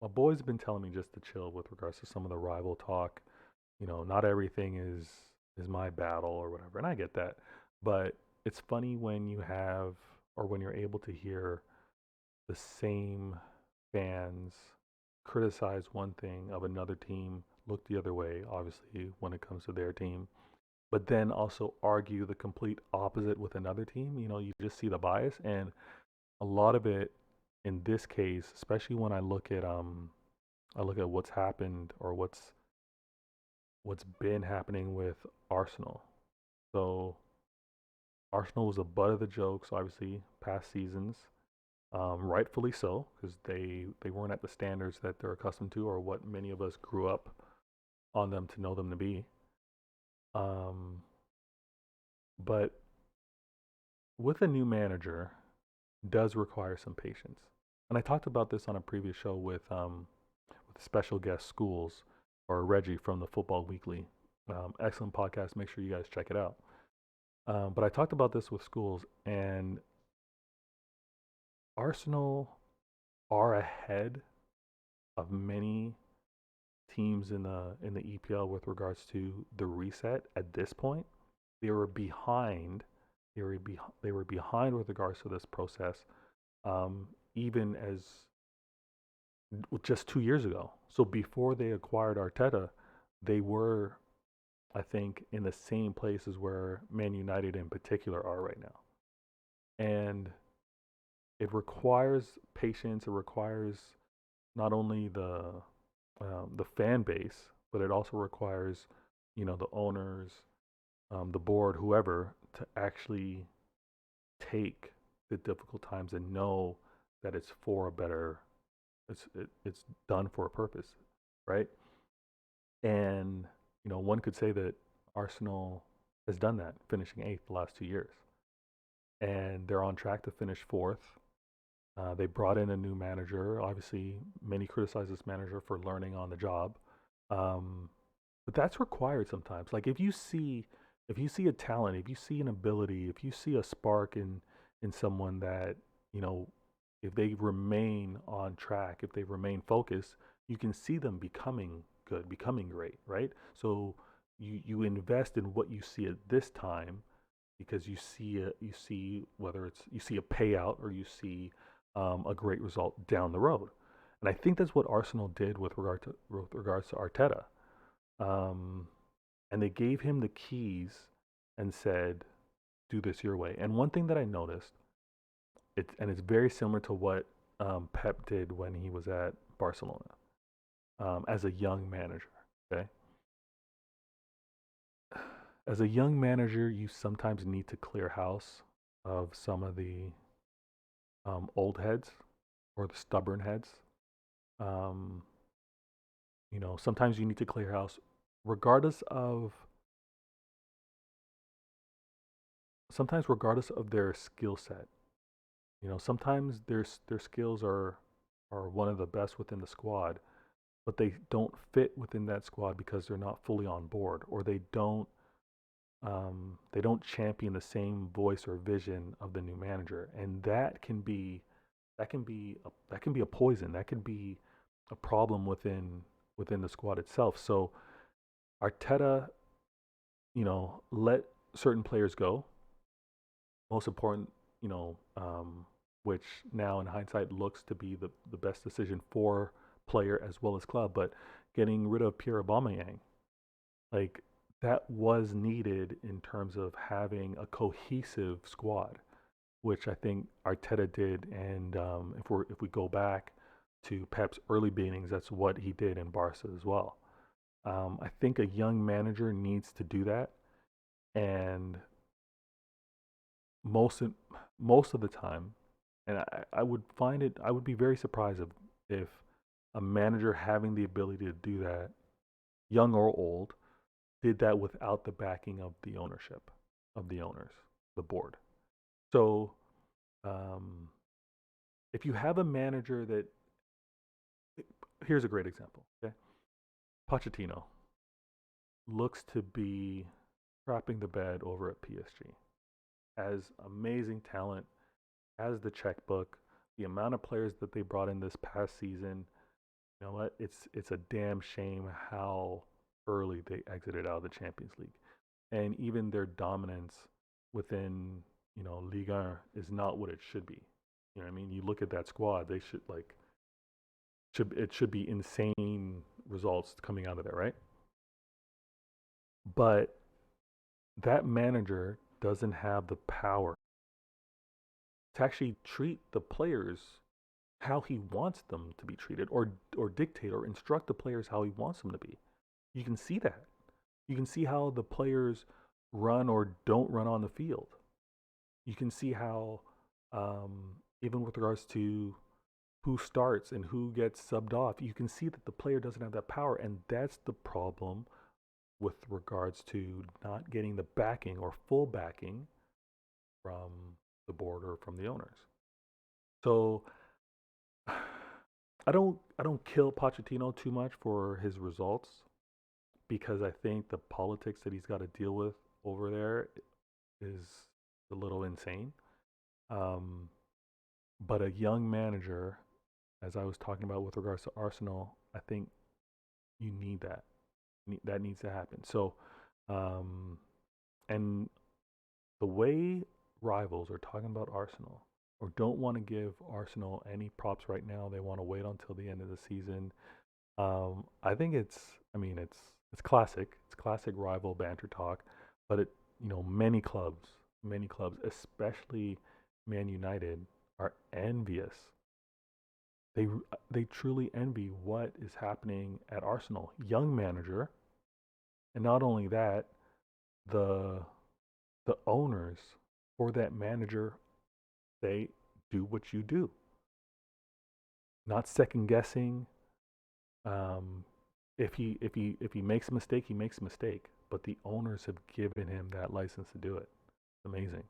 my boys have been telling me just to chill with regards to some of the rival talk. Not everything is my battle or whatever, and I get that. But it's funny when you have or when you're able to hear the same fans criticize one thing of another team, look the other way, obviously, when it comes to their team, but then also argue the complete opposite with another team. You just see the bias, and a lot of it in this case, especially when I look at what's happened or what's been happening with Arsenal. So Arsenal was the butt of the jokes, obviously, past seasons, rightfully so, because they weren't at the standards that they're accustomed to or what many of us grew up on them to know them to be. Um, but with a new manager, does require some patience. And I talked about this on a previous show with special guest Schools or Reggie from the Football Weekly. Excellent podcast. Make sure you guys check it out. But I talked about this with Schools, and Arsenal are ahead of many teams in the EPL with regards to the reset at this point. They were behind. They were behind with regards to this process, even as just 2 years ago. So before they acquired Arteta, they were, I think, in the same places where Man United in particular are right now. And it requires patience. It requires not only the fan base, but it also requires the owners, the board, whoever, to actually take the difficult times and know that it's for a better. It's done for a purpose, right? And one could say that Arsenal has done that, finishing eighth the last 2 years, and they're on track to finish fourth. They brought in a new manager. Obviously, many criticize this manager for learning on the job, um, but that's required sometimes. Like if you see a talent, if you see an ability, if you see a spark in someone that you know, if they remain on track, if they remain focused, you can see them becoming good, becoming great, right? So you invest in what you see at this time because you see whether it's you see a payout or you see a great result down the road. And I think that's what Arsenal did with regards to Arteta. Um, and they gave him the keys and said, "Do this your way." And one thing that I noticed, it's very similar to what Pep did when he was at Barcelona as a young manager. Okay, as a young manager, you sometimes need to clear house of some of the old heads or the stubborn heads. Um, sometimes you need to clear house, regardless of sometimes regardless of their skill set. Sometimes their skills are one of the best within the squad, but they don't fit within that squad because they're not fully on board, or they don't champion the same voice or vision of the new manager, and that can be a poison. That could be a problem within the squad itself. So Arteta, let certain players go. Most important, which now in hindsight looks to be the best decision for player as well as club. But getting rid of Pierre Aubameyang, like that was needed in terms of having a cohesive squad, which I think Arteta did. And if we go back to Pep's early beginnings, that's what he did in Barca as well. I think a young manager needs to do that, and most most of the time, and I would be very surprised if a manager having the ability to do that, young or old, did that without the backing of the ownership, of the owners, the board. So um, if you have a manager that, here's a great example. Okay, Pochettino looks to be crapping the bed over at PSG. Has amazing talent, has the checkbook, the amount of players that they brought in this past season. You know what? It's a damn shame how early they exited out of the Champions League, and even their dominance within Liga is not what it should be. You know what I mean? You look at that squad; they should be insane results coming out of there, right? But that manager doesn't have the power to actually treat the players how he wants them to be treated, or dictate or instruct the players how he wants them to be. You can see that. You can see how the players run or don't run on the field. You can see how, even with regards to who starts and who gets subbed off, you can see that the player doesn't have that power. And that's the problem with regards to not getting the backing or full backing from the board or from the owners. So I don't kill Pochettino too much for his results, because I think the politics that he's got to deal with over there is a little insane. Um, but a young manager, as I was talking about with regards to Arsenal, I think you need that. That needs to happen. So, um, and the way rivals are talking about Arsenal, or don't want to give Arsenal any props right now, they want to wait until the end of the season. I think I mean, it's classic. It's classic rival banter talk, but many clubs, especially Man United, are envious. They they truly envy what is happening at Arsenal. Young manager, and not only that, the the owners for that manager, they do what you do, not second guessing. Um, if he makes a mistake, he makes a mistake. But the owners have given him that license to do it. It's amazing.